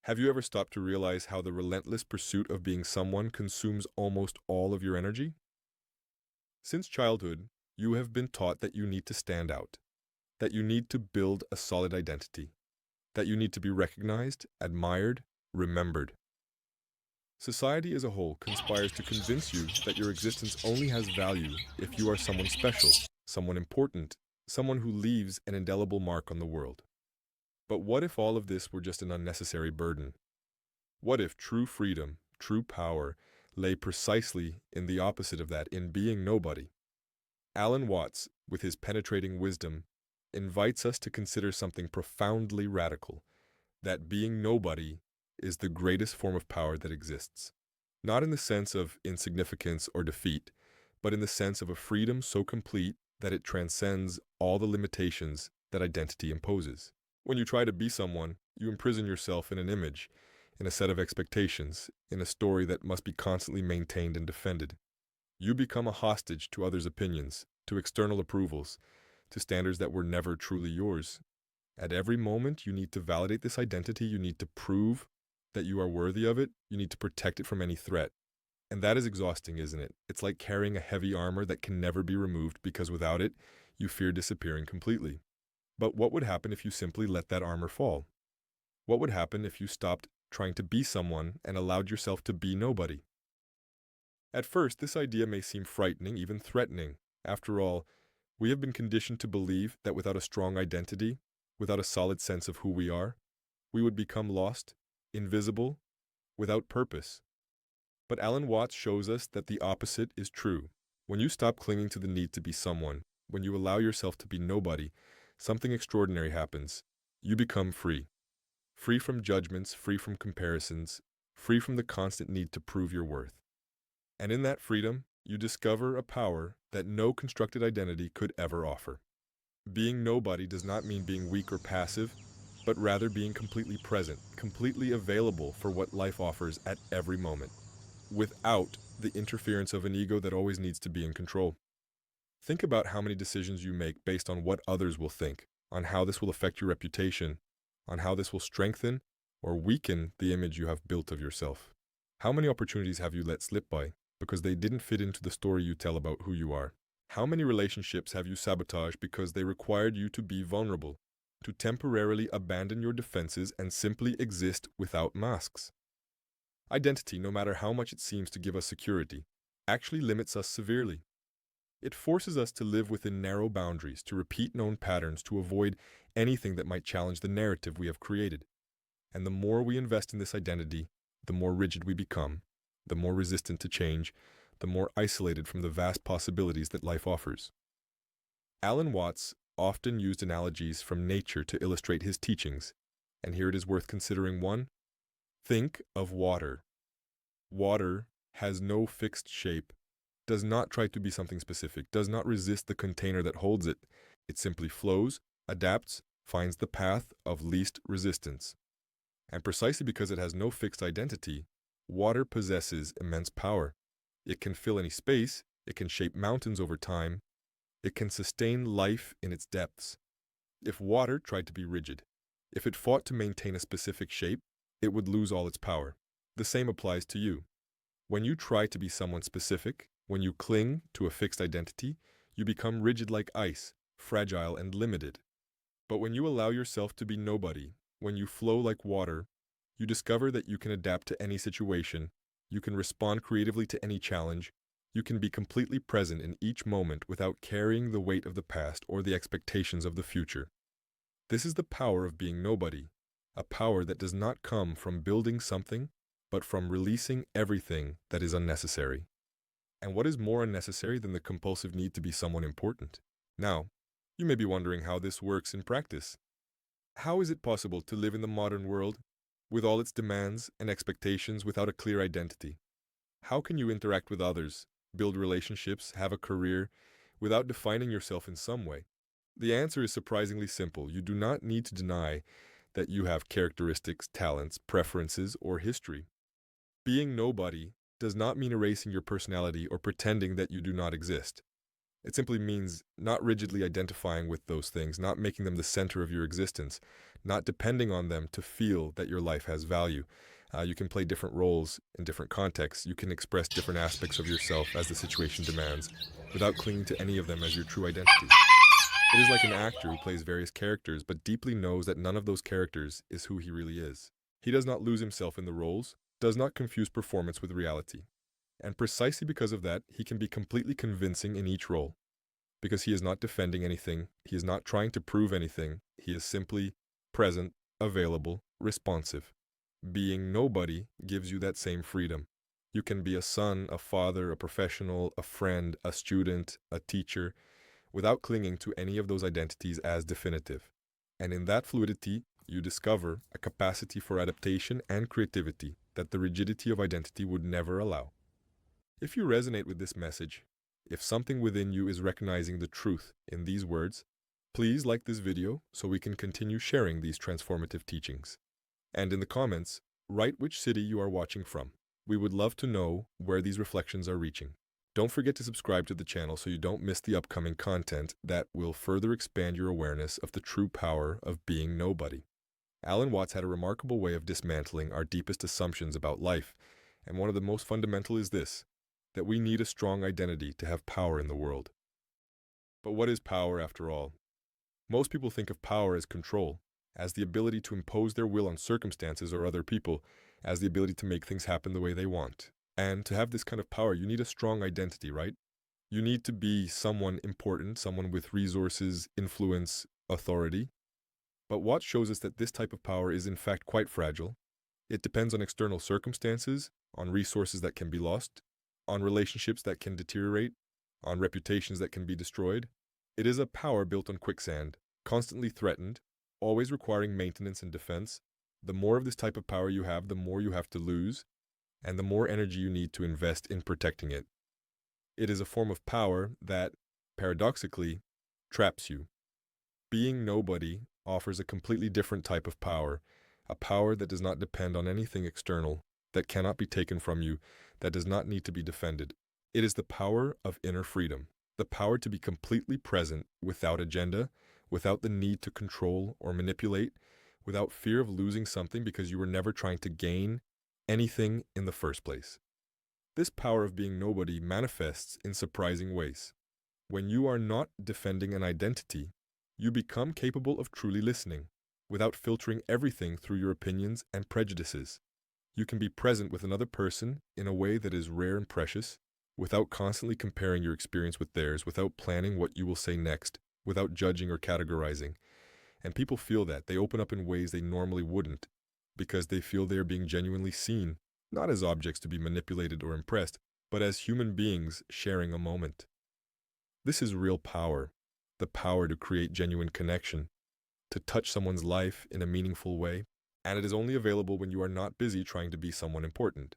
Have you ever stopped to realize how the relentless pursuit of being someone consumes almost all of your energy? Since childhood, you have been taught that you need to stand out, that you need to build a solid identity, that you need to be recognized, admired, remembered. Society as a whole conspires to convince you that your existence only has value if you are someone special, someone important, someone who leaves an indelible mark on the world. But what if all of this were just an unnecessary burden? What if true freedom, true power, lay precisely in the opposite of that, in being nobody? Alan Watts, with his penetrating wisdom, invites us to consider something profoundly radical, that being nobody is the greatest form of power that exists. Not in the sense of insignificance or defeat, but in the sense of a freedom so complete that it transcends all the limitations that identity imposes. When you try to be someone, you imprison yourself in an image, in a set of expectations, in a story that must be constantly maintained and defended. You become a hostage to others' opinions, to external approvals, to standards that were never truly yours. At every moment, you need to validate this identity, you need to prove that you are worthy of it, you need to protect it from any threat. And that is exhausting, isn't it? It's like carrying a heavy armor that can never be removed because without it, you fear disappearing completely. But what would happen if you simply let that armor fall? What would happen if you stopped trying to be someone and allowed yourself to be nobody? At first, this idea may seem frightening, even threatening. After all, we have been conditioned to believe that without a strong identity, without a solid sense of who we are, we would become lost, invisible, without purpose. But Alan Watts shows us that the opposite is true. When you stop clinging to the need to be someone, when you allow yourself to be nobody, something extraordinary happens. You become free. Free from judgments, free from comparisons, free from the constant need to prove your worth. And in that freedom, you discover a power that no constructed identity could ever offer. Being nobody does not mean being weak or passive, but rather being completely present, completely available for what life offers at every moment, without the interference of an ego that always needs to be in control. Think about how many decisions you make based on what others will think, on how this will affect your reputation, on how this will strengthen or weaken the image you have built of yourself. How many opportunities have you let slip by because they didn't fit into the story you tell about who you are? How many relationships have you sabotaged because they required you to be vulnerable, to temporarily abandon your defenses and simply exist without masks? Identity, no matter how much it seems to give us security, actually limits us severely. It forces us to live within narrow boundaries, to repeat known patterns, to avoid anything that might challenge the narrative we have created. And the more we invest in this identity, the more rigid we become, the more resistant to change, the more isolated from the vast possibilities that life offers. Alan Watts often used analogies from nature to illustrate his teachings, and here it is worth considering one. Think of water. Water has no fixed shape, does not try to be something specific, does not resist the container that holds it. It simply flows, adapts, finds the path of least resistance. And precisely because it has no fixed identity, water possesses immense power. It can fill any space, it can shape mountains over time, it can sustain life in its depths. If water tried to be rigid, if it fought to maintain a specific shape, it would lose all its power. The same applies to you. When you try to be someone specific, when you cling to a fixed identity, you become rigid like ice, fragile and limited. But when you allow yourself to be nobody, when you flow like water, you discover that you can adapt to any situation, you can respond creatively to any challenge, you can be completely present in each moment without carrying the weight of the past or the expectations of the future. This is the power of being nobody, a power that does not come from building something, but from releasing everything that is unnecessary. And what is more unnecessary than the compulsive need to be someone important? Now, you may be wondering how this works in practice. How is it possible to live in the modern world, with all its demands and expectations, without a clear identity? How can you interact with others, build relationships, have a career, without defining yourself in some way? The answer is surprisingly simple. You do not need to deny that you have characteristics, talents, preferences, or history. Being nobody does not mean erasing your personality or pretending that you do not exist. It simply means not rigidly identifying with those things, not making them the center of your existence, not depending on them to feel that your life has value. You can play different roles in different contexts. You can express different aspects of yourself as the situation demands, without clinging to any of them as your true identity. It is like an actor who plays various characters, but deeply knows that none of those characters is who he really is. He does not lose himself in the roles, does not confuse performance with reality. And precisely because of that, he can be completely convincing in each role. Because he is not defending anything, he is not trying to prove anything, he is simply present, available, responsive. Being nobody gives you that same freedom. You can be a son, a father, a professional, a friend, a student, a teacher, without clinging to any of those identities as definitive. And in that fluidity, you discover a capacity for adaptation and creativity that the rigidity of identity would never allow. If you resonate with this message, if something within you is recognizing the truth in these words, please like this video so we can continue sharing these transformative teachings. And in the comments, write which city you are watching from. We would love to know where these reflections are reaching. Don't forget to subscribe to the channel so you don't miss the upcoming content that will further expand your awareness of the true power of being nobody. Alan Watts had a remarkable way of dismantling our deepest assumptions about life, and one of the most fundamental is this, that we need a strong identity to have power in the world. But what is power after all? Most people think of power as control, as the ability to impose their will on circumstances or other people, as the ability to make things happen the way they want. And to have this kind of power, you need a strong identity, right? You need to be someone important, someone with resources, influence, authority. But Watts shows us that this type of power is in fact quite fragile. It depends on external circumstances, on resources that can be lost, on relationships that can deteriorate, on reputations that can be destroyed. It is a power built on quicksand, constantly threatened, always requiring maintenance and defense. The more of this type of power you have, the more you have to lose, and the more energy you need to invest in protecting it. It is a form of power that, paradoxically, traps you. Being nobody offers a completely different type of power, a power that does not depend on anything external, that cannot be taken from you, that does not need to be defended. It is the power of inner freedom, the power to be completely present without agenda, without the need to control or manipulate, without fear of losing something because you were never trying to gain anything in the first place. This power of being nobody manifests in surprising ways. When you are not defending an identity, you become capable of truly listening, without filtering everything through your opinions and prejudices. You can be present with another person in a way that is rare and precious, without constantly comparing your experience with theirs, without planning what you will say next, without judging or categorizing. And people feel that. They open up in ways they normally wouldn't, because they feel they are being genuinely seen, not as objects to be manipulated or impressed, but as human beings sharing a moment. This is real power, the power to create genuine connection, to touch someone's life in a meaningful way, and it is only available when you are not busy trying to be someone important.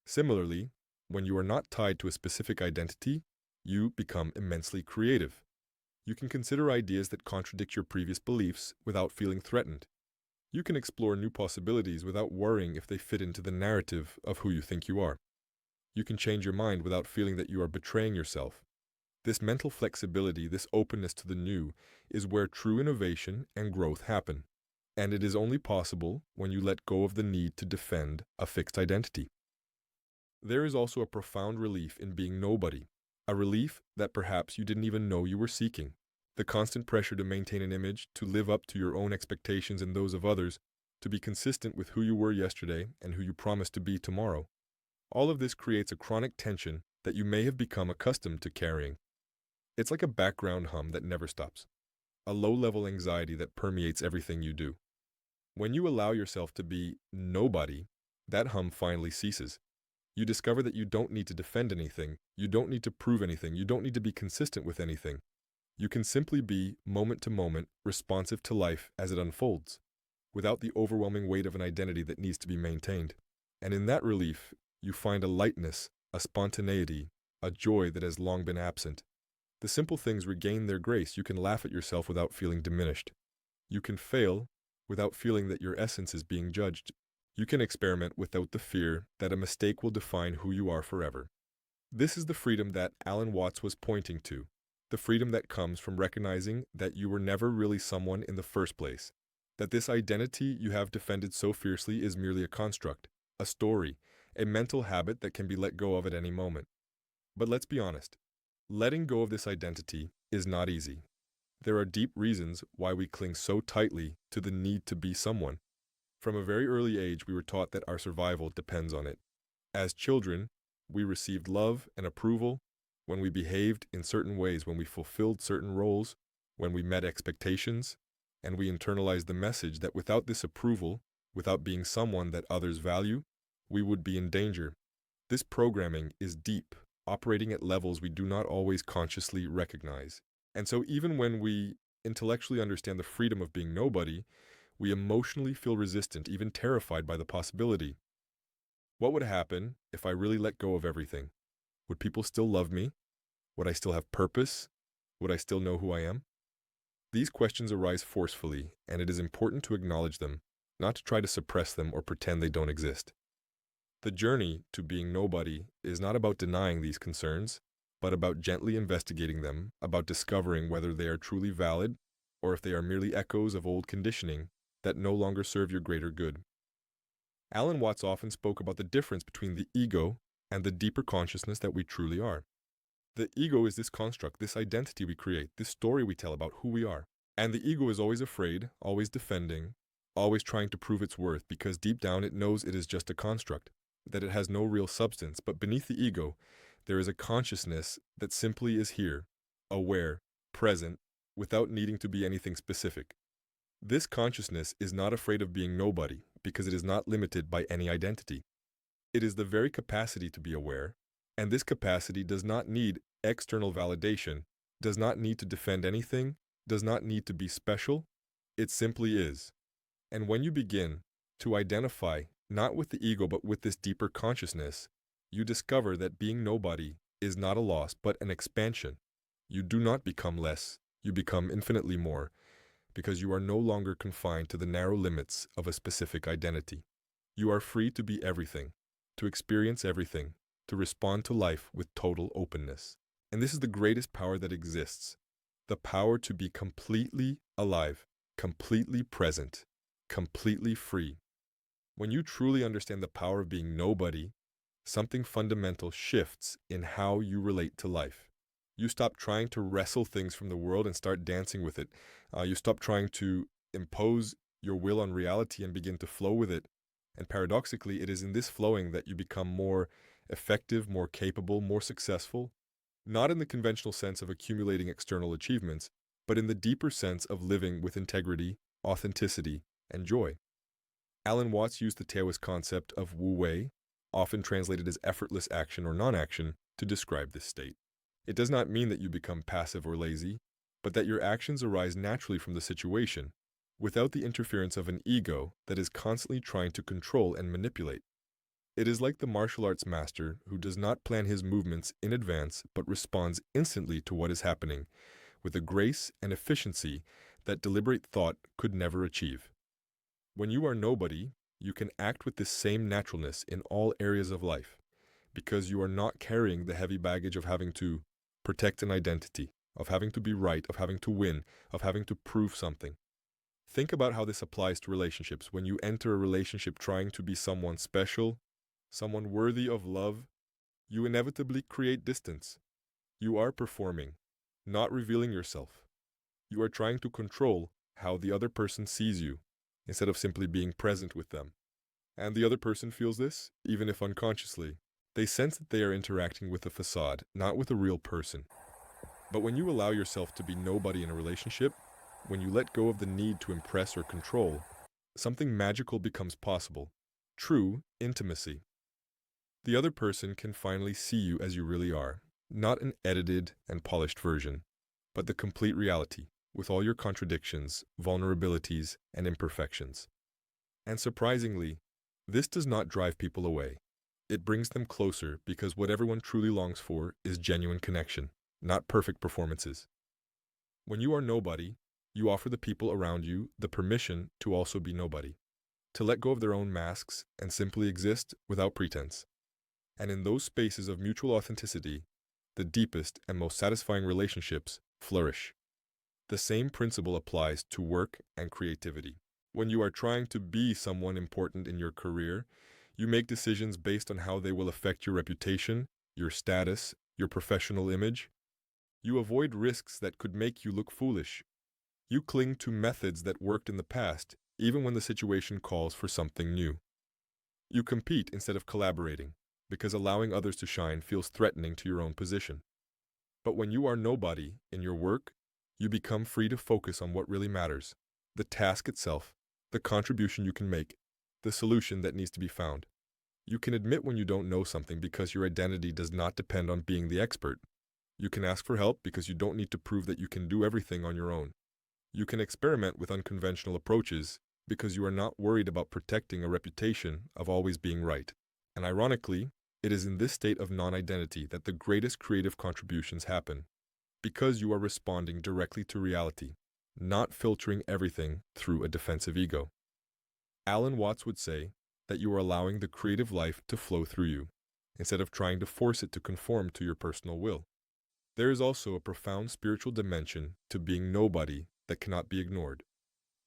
Similarly, when you are not tied to a specific identity, you become immensely creative. You can consider ideas that contradict your previous beliefs without feeling threatened. You can explore new possibilities without worrying if they fit into the narrative of who you think you are. You can change your mind without feeling that you are betraying yourself. This mental flexibility, this openness to the new, is where true innovation and growth happen. And it is only possible when you let go of the need to defend a fixed identity. There is also a profound relief in being nobody, a relief that perhaps you didn't even know you were seeking. The constant pressure to maintain an image, to live up to your own expectations and those of others, to be consistent with who you were yesterday and who you promise to be tomorrow. All of this creates a chronic tension that you may have become accustomed to carrying. It's like a background hum that never stops, a low-level anxiety that permeates everything you do. When you allow yourself to be nobody, that hum finally ceases. You discover that you don't need to defend anything, you don't need to prove anything, you don't need to be consistent with anything. You can simply be, moment to moment, responsive to life as it unfolds, without the overwhelming weight of an identity that needs to be maintained. And in that relief, you find a lightness, a spontaneity, a joy that has long been absent. The simple things regain their grace. You can laugh at yourself without feeling diminished. You can fail without feeling that your essence is being judged. You can experiment without the fear that a mistake will define who you are forever. This is the freedom that Alan Watts was pointing to, The freedom that comes from recognizing that you were never really someone in the first place, that this identity you have defended so fiercely is merely a construct, a story, a mental habit that can be let go of at any moment. But let's be honest, letting go of this identity is not easy. There are deep reasons why we cling so tightly to the need to be someone. From a very early age, we were taught that our survival depends on it. As children, we received love and approval when we behaved in certain ways, when we fulfilled certain roles, when we met expectations, and we internalized the message that without this approval, without being someone that others value, we would be in danger. This programming is deep, operating at levels we do not always consciously recognize. And so even when we intellectually understand the freedom of being nobody, we emotionally feel resistant, even terrified by the possibility. What would happen if I really let go of everything? Would people still love me? Would I still have purpose? Would I still know who I am? These questions arise forcefully, and it is important to acknowledge them, not to try to suppress them or pretend they don't exist. The journey to being nobody is not about denying these concerns, but about gently investigating them, about discovering whether they are truly valid or if they are merely echoes of old conditioning that no longer serve your greater good. Alan Watts often spoke about the difference between the ego and the deeper consciousness that we truly are. The ego is this construct, this identity we create, this story we tell about who we are. And the ego is always afraid, always defending, always trying to prove its worth, because deep down it knows it is just a construct, that it has no real substance. But beneath the ego, there is a consciousness that simply is here, aware, present, without needing to be anything specific. This consciousness is not afraid of being nobody, because it is not limited by any identity. It is the very capacity to be aware, and this capacity does not need external validation, does not need to defend anything, does not need to be special. It simply is. And when you begin to identify not with the ego but with this deeper consciousness, you discover that being nobody is not a loss but an expansion. You do not become less, you become infinitely more, because you are no longer confined to the narrow limits of a specific identity. You are free to be everything, to experience everything, to respond to life with total openness. And this is the greatest power that exists, the power to be completely alive, completely present, completely free. When you truly understand the power of being nobody, something fundamental shifts in how you relate to life. You stop trying to wrestle things from the world and start dancing with it. You stop trying to impose your will on reality and begin to flow with it. And paradoxically, it is in this flowing that you become more effective, more capable, more successful, not in the conventional sense of accumulating external achievements, but in the deeper sense of living with integrity, authenticity, and joy. Alan Watts used the Taoist concept of Wu Wei, often translated as effortless action or non-action, to describe this state. It does not mean that you become passive or lazy, but that your actions arise naturally from the situation, without the interference of an ego that is constantly trying to control and manipulate. It is like the martial arts master who does not plan his movements in advance but responds instantly to what is happening, with a grace and efficiency that deliberate thought could never achieve. When you are nobody, you can act with this same naturalness in all areas of life, because you are not carrying the heavy baggage of having to protect an identity, of having to be right, of having to win, of having to prove something. Think about how this applies to relationships. When you enter a relationship trying to be someone special, someone worthy of love, you inevitably create distance. You are performing, not revealing yourself. You are trying to control how the other person sees you, instead of simply being present with them. And the other person feels this, even if unconsciously. They sense that they are interacting with a facade, not with a real person. But when you allow yourself to be nobody in a relationship, when you let go of the need to impress or control, something magical becomes possible. True intimacy. The other person can finally see you as you really are, not an edited and polished version, but the complete reality, with all your contradictions, vulnerabilities, and imperfections. And surprisingly, this does not drive people away. It brings them closer because what everyone truly longs for is genuine connection, not perfect performances. When you are nobody, you offer the people around you the permission to also be nobody, to let go of their own masks and simply exist without pretense. And in those spaces of mutual authenticity, the deepest and most satisfying relationships flourish. The same principle applies to work and creativity. When you are trying to be someone important in your career, you make decisions based on how they will affect your reputation, your status, your professional image. You avoid risks that could make you look foolish. You cling to methods that worked in the past, even when the situation calls for something new. You compete instead of collaborating, because allowing others to shine feels threatening to your own position. But when you are nobody in your work, you become free to focus on what really matters: the task itself, the contribution you can make, the solution that needs to be found. You can admit when you don't know something because your identity does not depend on being the expert. You can ask for help because you don't need to prove that you can do everything on your own. You can experiment with unconventional approaches because you are not worried about protecting a reputation of always being right. And ironically, it is in this state of non-identity that the greatest creative contributions happen, because you are responding directly to reality, not filtering everything through a defensive ego. Alan Watts would say that you are allowing the creative life to flow through you, instead of trying to force it to conform to your personal will. There is also a profound spiritual dimension to being nobody that cannot be ignored.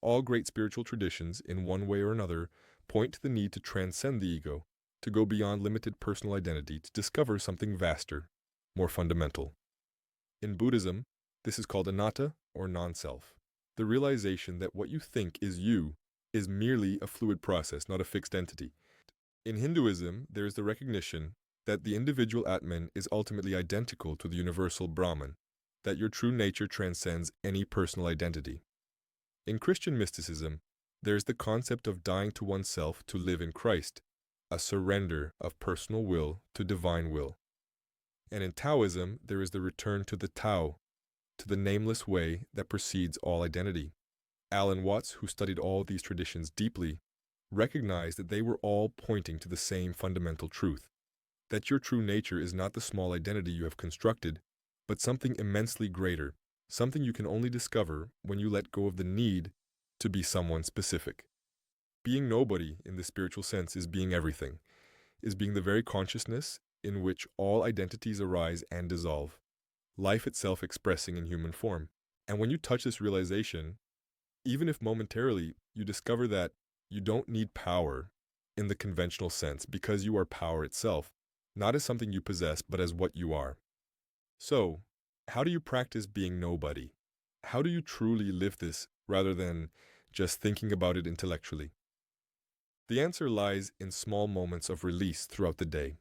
All great spiritual traditions, in one way or another, point to the need to transcend the ego, to go beyond limited personal identity to discover something vaster, more fundamental. In Buddhism, this is called anatta, or non-self, the realization that what you think is you is merely a fluid process, not a fixed entity. In Hinduism, there is the recognition that the individual Atman is ultimately identical to the universal Brahman, that your true nature transcends any personal identity. In Christian mysticism, there is the concept of dying to oneself to live in Christ, a surrender of personal will to divine will. And in Taoism, there is the return to the Tao, to the nameless way that precedes all identity. Alan Watts, who studied all these traditions deeply, recognized that they were all pointing to the same fundamental truth, that your true nature is not the small identity you have constructed, but something immensely greater, something you can only discover when you let go of the need to be someone specific. Being nobody in the spiritual sense is being everything, is being the very consciousness in which all identities arise and dissolve, life itself expressing in human form. And when you touch this realization, even if momentarily, you discover that you don't need power in the conventional sense because you are power itself, not as something you possess, but as what you are. So, how do you practice being nobody? How do you truly live this rather than just thinking about it intellectually? The answer lies in small moments of release throughout the day.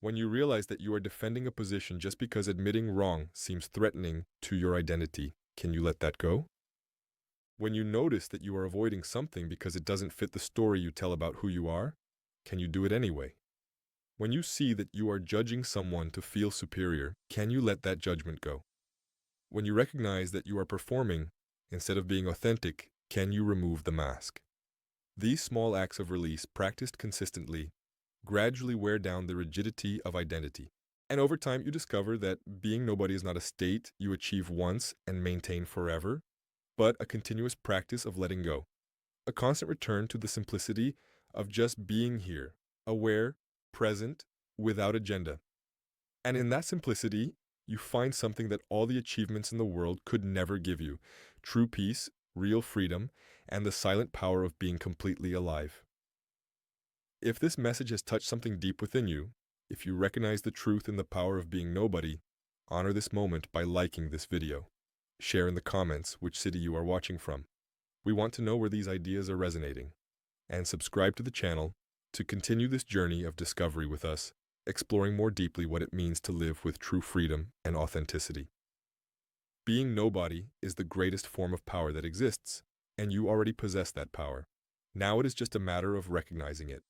When you realize that you are defending a position just because admitting wrong seems threatening to your identity, can you let that go? When you notice that you are avoiding something because it doesn't fit the story you tell about who you are, can you do it anyway? When you see that you are judging someone to feel superior, can you let that judgment go? When you recognize that you are performing instead of being authentic, can you remove the mask? These small acts of release, practiced consistently, gradually wear down the rigidity of identity. And over time, you discover that being nobody is not a state you achieve once and maintain forever, but a continuous practice of letting go. A constant return to the simplicity of just being here, aware, present, without agenda. And in that simplicity, you find something that all the achievements in the world could never give you: true peace, real freedom, and the silent power of being completely alive. If this message has touched something deep within you, if you recognize the truth in the power of being nobody, honor this moment by liking this video. Share in the comments which city you are watching from. We want to know where these ideas are resonating. And subscribe to the channel to continue this journey of discovery with us, exploring more deeply what it means to live with true freedom and authenticity. Being nobody is the greatest form of power that exists, and you already possess that power. Now it is just a matter of recognizing it.